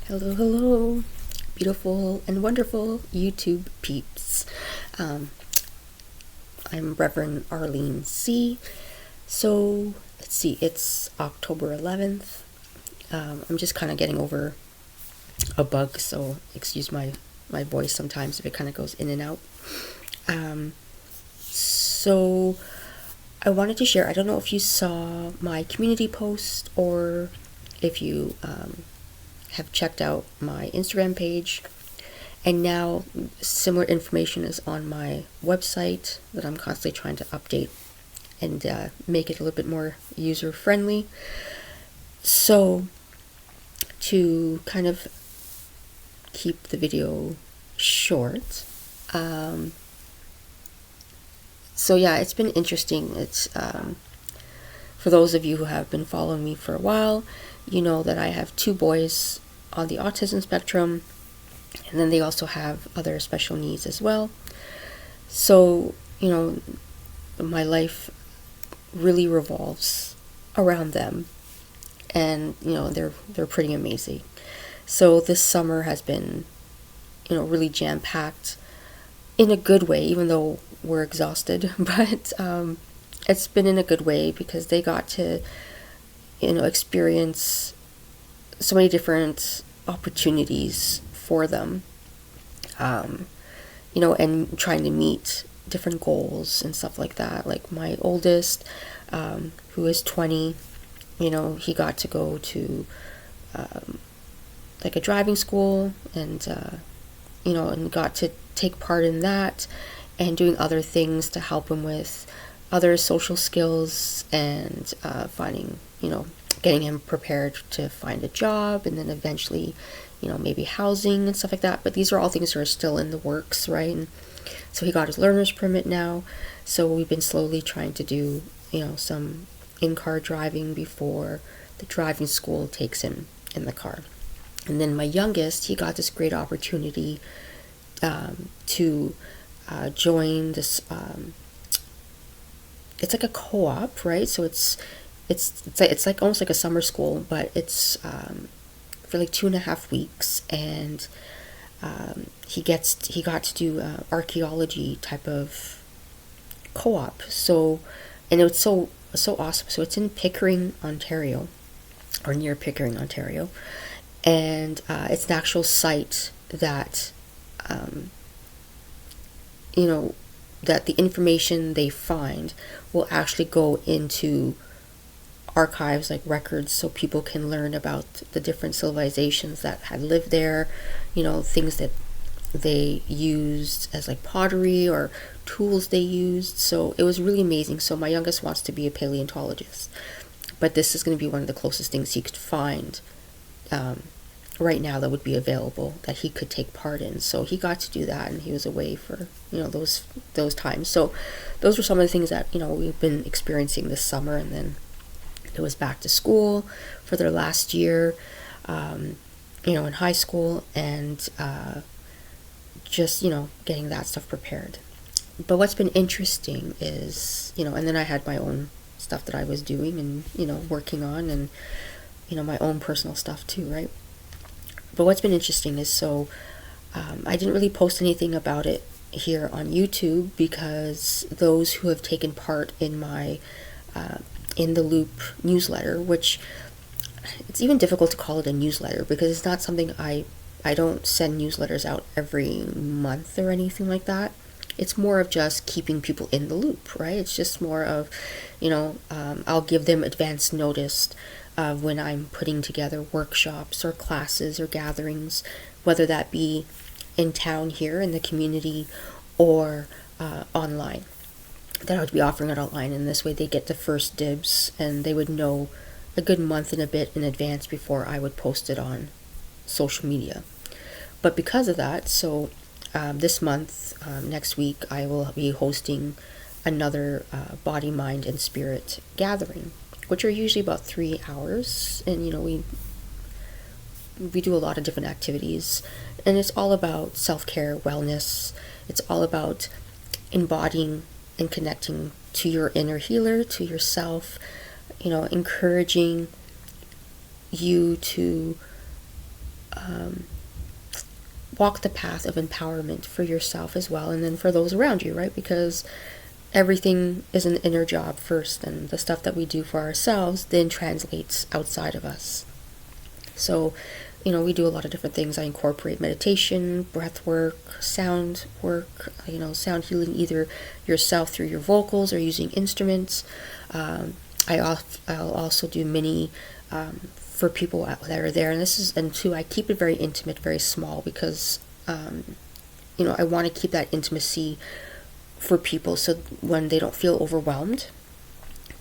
Hello, hello, beautiful and wonderful YouTube peeps. I'm Rev.ArleneC. So, let's see, it's October 11th. I'm just kind of getting over a bug, so excuse my voice sometimes if it kind of goes in and out. So, I wanted to share, I don't know if you saw my community post or if you have checked out my Instagram page. And now similar information is on my website that I'm constantly trying to update and make it a little bit more user friendly. So to kind of keep the video short, so yeah, it's been interesting. It's for those of you who have been following me for a while, you know that I have two boys on the autism spectrum, and then they also have other special needs as well. So, you know, my life really revolves around them, and you know, they're pretty amazing. So this summer has been, you know, really jam-packed in a good way, even though we're exhausted, but it's been in a good way because they got to, you know, experience so many different opportunities for them, you know, and trying to meet different goals and stuff like that. Like my oldest, who is 20, you know, he got to go to like a driving school, and you know, and got to take part in that and doing other things to help him with other social skills and finding, you know, getting him prepared to find a job, and then eventually, you know, maybe housing and stuff like that. But these are all things that are still in the works, right? And so he got his learner's permit now. So we've been slowly trying to do, you know, some in-car driving before the driving school takes him in the car. And then my youngest, he got this great opportunity to join this. It's like a co-op, right? So it's like almost like a summer school, but it's for like 2.5 weeks, and he got to do archaeology type of co-op. So, and it was so awesome. So it's in Pickering, Ontario, or near Pickering, Ontario, and it's an actual site that you know, that the information they find will actually go into archives, like records, so people can learn about the different civilizations that had lived there, you know, things that they used as like pottery or tools they used. So it was really amazing. So my youngest wants to be a paleontologist, but this is going to be one of the closest things he could find right now that would be available that he could take part in. So he got to do that, and he was away for, you know, those times. So those were some of the things that, you know, we've been experiencing this summer. And then it was back to school for their last year, you know, in high school, and just, you know, getting that stuff prepared. But what's been interesting is, you know, and then I had my own stuff that I was doing and, you know, working on, and, you know, my own personal stuff too, right? But what's been interesting is, so I didn't really post anything about it here on YouTube, because those who have taken part in my in the Loop newsletter, which it's even difficult to call it a newsletter because it's not something I don't send newsletters out every month or anything like that. It's more of just keeping people in the loop, right? It's just more of, you know, I'll give them advance notice of when I'm putting together workshops or classes or gatherings, whether that be in town here in the community or online, that I would be offering it online. And this way they get the first dibs, and they would know a good month and a bit in advance before I would post it on social media. But because of that, so this month, next week, I will be hosting another body, mind, and spirit gathering, which are usually about 3 hours. And, you know, we do a lot of different activities, and it's all about self-care, wellness. It's all about embodying and connecting to your inner healer, to yourself, you know, encouraging you to walk the path of empowerment for yourself as well, and then for those around you, right? Because everything is an inner job first, and the stuff that we do for ourselves then translates outside of us. So, we do a lot of different things. I incorporate meditation, breath work, sound work, sound healing, either yourself through your vocals or using instruments. I'll also do mini for people that are there, and too, I keep it very intimate, very small, because I want to keep that intimacy for people, so when they don't feel overwhelmed,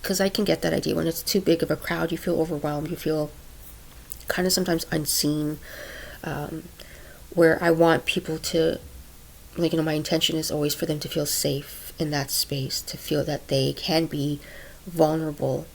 because I can get that idea when it's too big of a crowd, you feel overwhelmed, you feel kind of sometimes unseen, where I want people to, my intention is always for them to feel safe in that space, to feel that they can be vulnerable,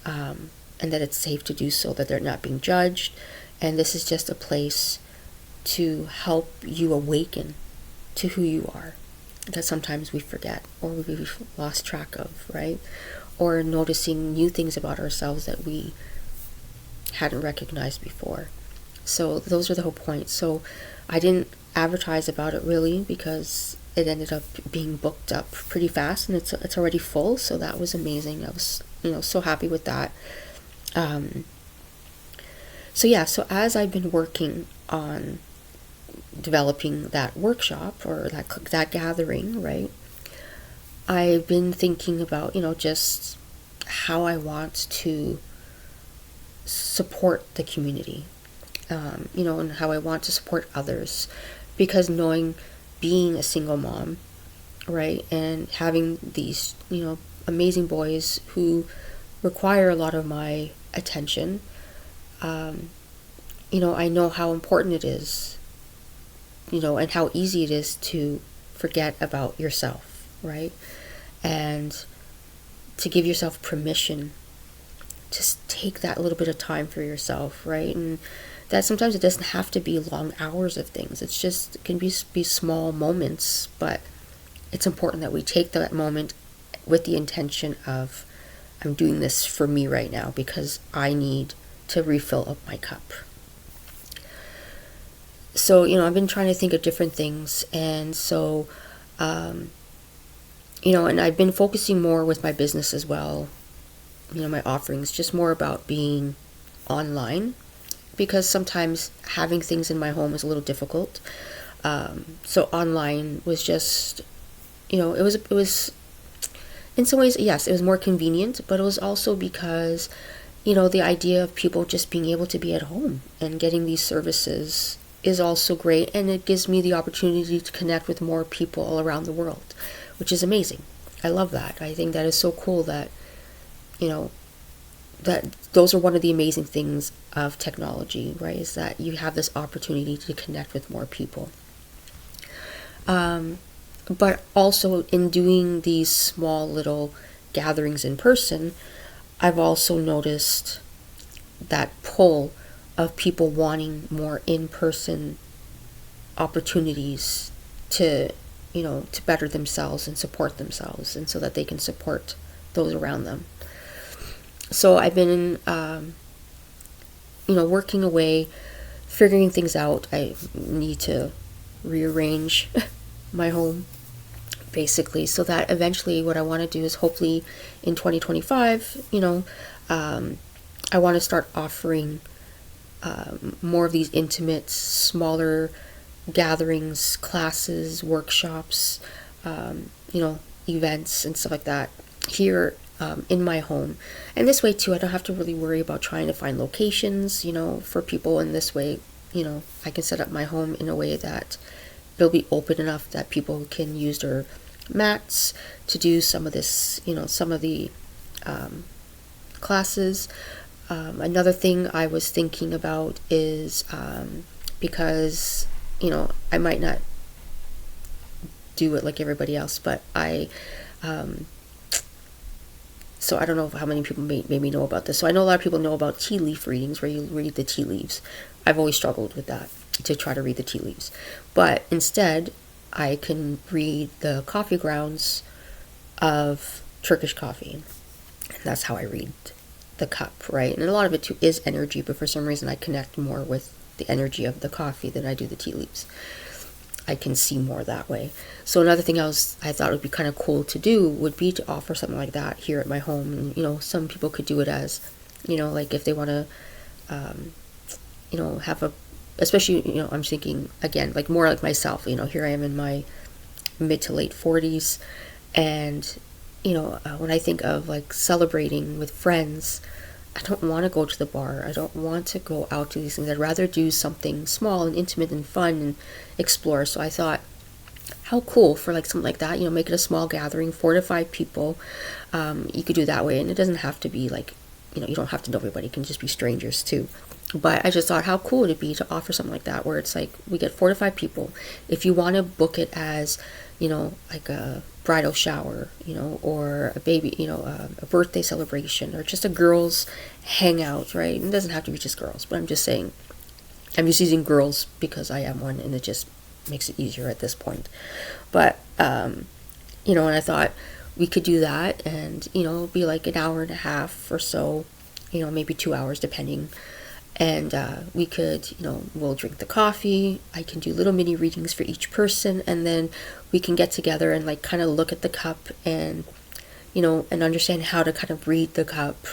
and that it's safe to do so, that they're not being judged, and this is just a place to help you awaken to who you are, that sometimes we forget or we've lost track of, right? Or noticing new things about ourselves that we hadn't recognized before. So those are the whole point. So I didn't advertise about it really, because it ended up being booked up pretty fast, and it's already full. So that was amazing. I was so happy with that. So as I've been working on developing that workshop or that gathering, right, I've been thinking about just how I want to support the community, and how I want to support others, because being a single mom, right, and having these amazing boys who require a lot of my attention, I know how important it is, and how easy it is to forget about yourself, right? And to give yourself permission to take that little bit of time for yourself, right? And that sometimes it doesn't have to be long hours of things. It can be small moments, but it's important that we take that moment with the intention of, I'm doing this for me right now because I need to refill up my cup. So, I've been trying to think of different things, and so, and I've been focusing more with my business as well, my offerings, just more about being online, because sometimes having things in my home is a little difficult. So online was just, it was, in some ways, yes, it was more convenient, but it was also because, the idea of people just being able to be at home and getting these services is also great, and it gives me the opportunity to connect with more people all around the world, which is amazing. I love that. I think that is so cool that, that those are one of the amazing things of technology, right, is that you have this opportunity to connect with more people. But also in doing these small little gatherings in person, I've also noticed that pull of people wanting more in-person opportunities to, to better themselves and support themselves, and so that they can support those around them. So I've been, working away, figuring things out. I need to rearrange my home, basically, so that eventually what I want to do is, hopefully in 2025, I want to start offering more of these intimate, smaller gatherings, classes, workshops, events and stuff like that here in my home. And this way too, I don't have to really worry about trying to find locations, for people. In this way, I can set up my home in a way that it'll be open enough that people can use their mats to do some of this, some of the classes. Another thing I was thinking about is, because, I might not do it like everybody else, but so I don't know how many people maybe know about this. So I know a lot of people know about tea leaf readings, where you read the tea leaves. I've always struggled with that, to try to read the tea leaves. But instead, I can read the coffee grounds of Turkish coffee. And that's how I read the cup, right? And a lot of it too is energy, but for some reason I connect more with the energy of the coffee than I do the tea leaves. I can see more that way. So another thing I thought would be kind of cool to do would be to offer something like that here at my home. And, you know, some people could do it as, you know, like if they want to, you know, have a, especially, you know, I'm thinking again, like more like myself, you know, here I am in my mid to late 40s. And, you know, when I think of like celebrating with friends, I don't want to go to the bar. I don't want to go out to these things. I'd rather do something small and intimate and fun and explore. So I thought, how cool for like something like that, you know, make it a small gathering, 4 to 5 people. You could do that way. And it doesn't have to be like, you know, you don't have to know everybody. It can just be strangers too. But I just thought how cool it'd be to offer something like that where it's like we get 4 to 5 people. If you want to book it as, you know, like a bridal shower, you know, or a baby, you know, a birthday celebration, or just a girls hangout, right? It doesn't have to be just girls, but I'm just saying, I'm just using girls because I am one and it just makes it easier at this point. But, you know, and I thought we could do that and, you know, be like an hour and a half or so, you know, maybe 2 hours depending. And we could, you know, we'll drink the coffee. I can do little mini readings for each person. And then we can get together and like kind of look at the cup and, you know, and understand how to kind of read the cup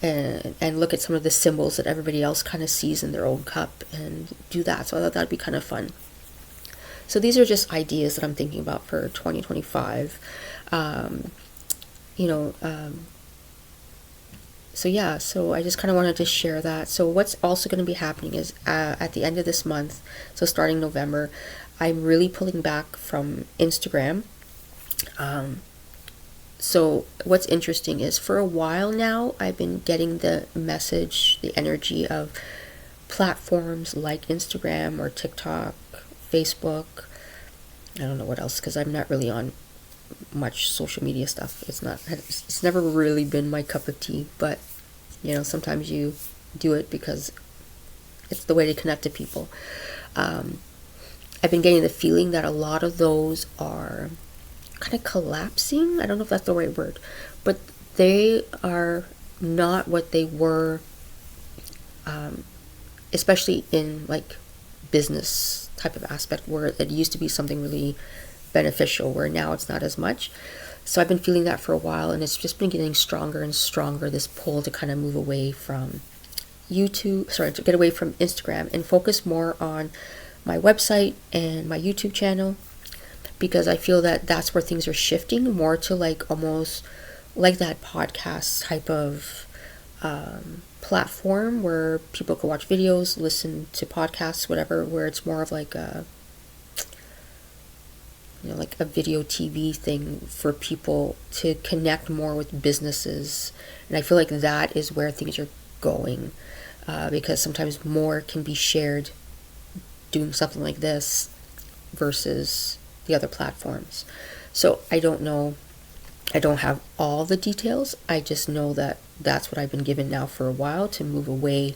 and look at some of the symbols that everybody else kind of sees in their own cup and do that. So I thought that'd be kind of fun. So these are just ideas that I'm thinking about for 2025. You know, so yeah, so I just kind of wanted to share that. So what's also going to be happening is at the end of this month, so starting November, I'm really pulling back from Instagram. So what's interesting is for a while now, I've been getting the message, the energy of platforms like Instagram or TikTok, Facebook. I don't know what else because I'm not really on much social media stuff. It's never really been my cup of tea, but you know, sometimes you do it because it's the way to connect to people. I've been getting the feeling that a lot of those are kind of collapsing. I don't know if that's the right word, but they are not what they were, especially in like business type of aspect where it used to be something really beneficial, where now it's not as much. So I've been feeling that for a while, and it's just been getting stronger and stronger, this pull to kind of move away from to get away from Instagram and focus more on my website and my YouTube channel, because I feel that that's where things are shifting more to like almost like that podcast type of platform where people can watch videos, listen to podcasts, whatever, where it's more of like a, you know, like a video TV thing for people to connect more with businesses. And I feel like that is where things are going, because sometimes more can be shared doing something like this versus the other platforms. So I don't know. I don't have all the details. I just know that that's what I've been given now for a while, to move away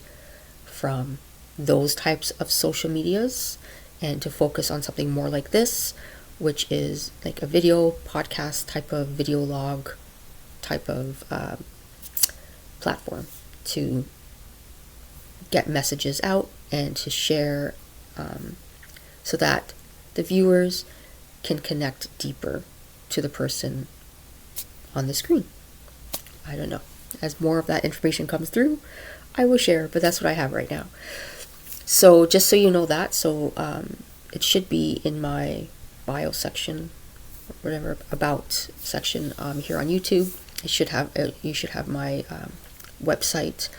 from those types of social medias and to focus on something more like this, which is like a video podcast type of video log type of platform to get messages out and to share, so that the viewers can connect deeper to the person on the screen. I don't know. As more of that information comes through, I will share, but that's what I have right now. So just so you know that, so it should be in my bio section, whatever, about section here on YouTube. It should have you should have my website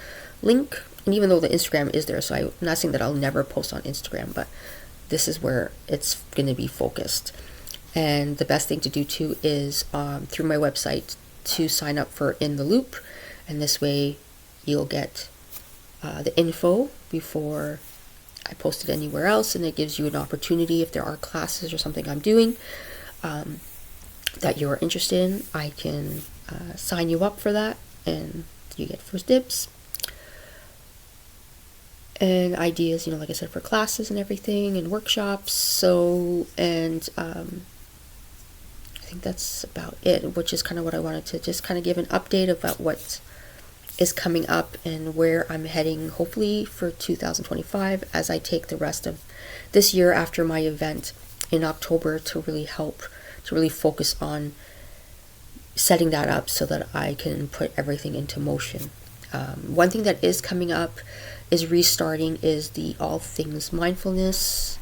link, and even though the Instagram is there, so I'm not saying that I'll never post on Instagram, but this is where it's going to be focused. And the best thing to do too is through my website to sign up for In the Loop, and this way you'll get the info before I post it anywhere else, and it gives you an opportunity if there are classes or something I'm doing that you're interested in. I can sign you up for that, and you get first dibs. And ideas, you know, like I said, for classes and everything and workshops. So, and I think that's about it, which is kind of what I wanted to just kind of give an update about what is coming up and where I'm heading, hopefully for 2025, as I take the rest of this year after my event in October to really focus on setting that up so that I can put everything into motion. One thing that is coming up is restarting is the All Things Mindfulness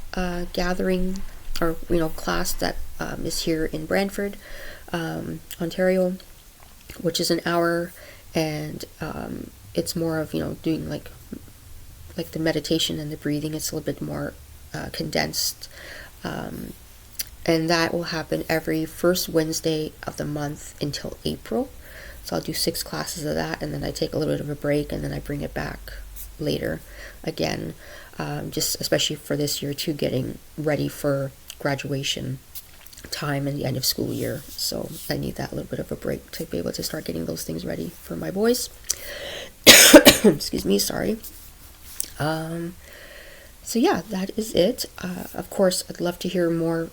gathering, or class that is here in Brantford, Ontario, which is an hour, and it's more of doing like the meditation and the breathing. It's a little bit more condensed, and that will happen every first Wednesday of the month until April. So I'll do 6 classes of that, and then I take a little bit of a break, and then I bring it back later again, just especially for this year too, getting ready for graduation time and the end of school year. So I need that little bit of a break to be able to start getting those things ready for my boys. Excuse me, sorry. So yeah, that is it. Of course, I'd love to hear more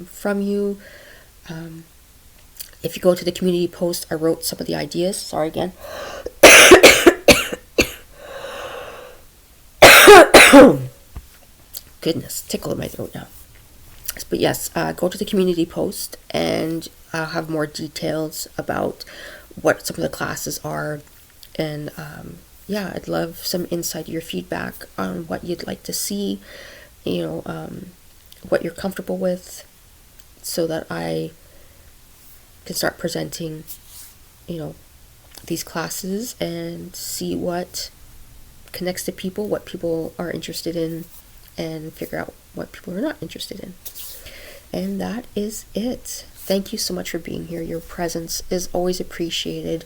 from you. If you go to the community post, I wrote some of the ideas. Sorry again. Goodness, tickle in my throat now. But yes, go to the community post, and I'll have more details about what some of the classes are. And yeah, I'd love some insight, your feedback on what you'd like to see, what you're comfortable with, so that I can start presenting, these classes and see what connects to people, what people are interested in, and figure out what people are not interested in. And that is it. Thank you so much for being here. Your presence is always appreciated.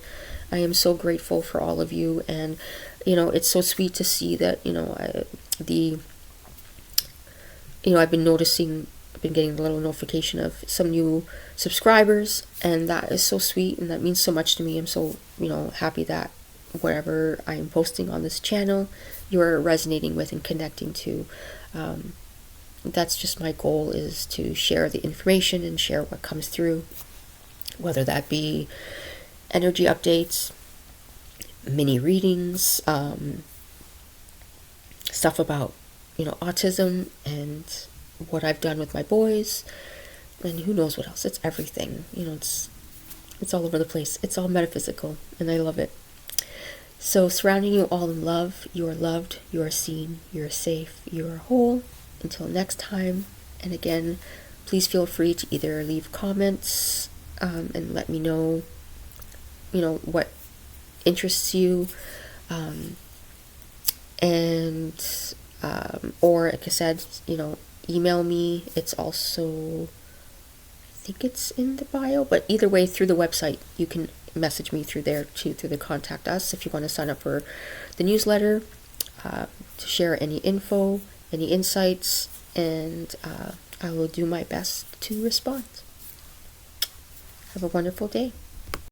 I am so grateful for all of you, and it's so sweet to see that I've been noticing, I've been getting a little notification of some new subscribers, and that is so sweet, and that means so much to me. I'm so happy that whatever I'm posting on this channel, you're resonating with and connecting to. That's just my goal, is to share the information and share what comes through, whether that be energy updates, mini readings, stuff about autism and what I've done with my boys, and who knows what else. It's everything. It's all over the place. It's all metaphysical, and I love it. So surrounding you all in love. You are loved, you are seen, you are safe, you are whole. Until next time, and again, please feel free to either leave comments and let me know what interests you, or like I said, email me. It's also, I think it's in the bio, but either way, through the website, you can message me through there too, through the contact us, if you want to sign up for the newsletter, to share any info, any insights, and I will do my best to respond. Have a wonderful day.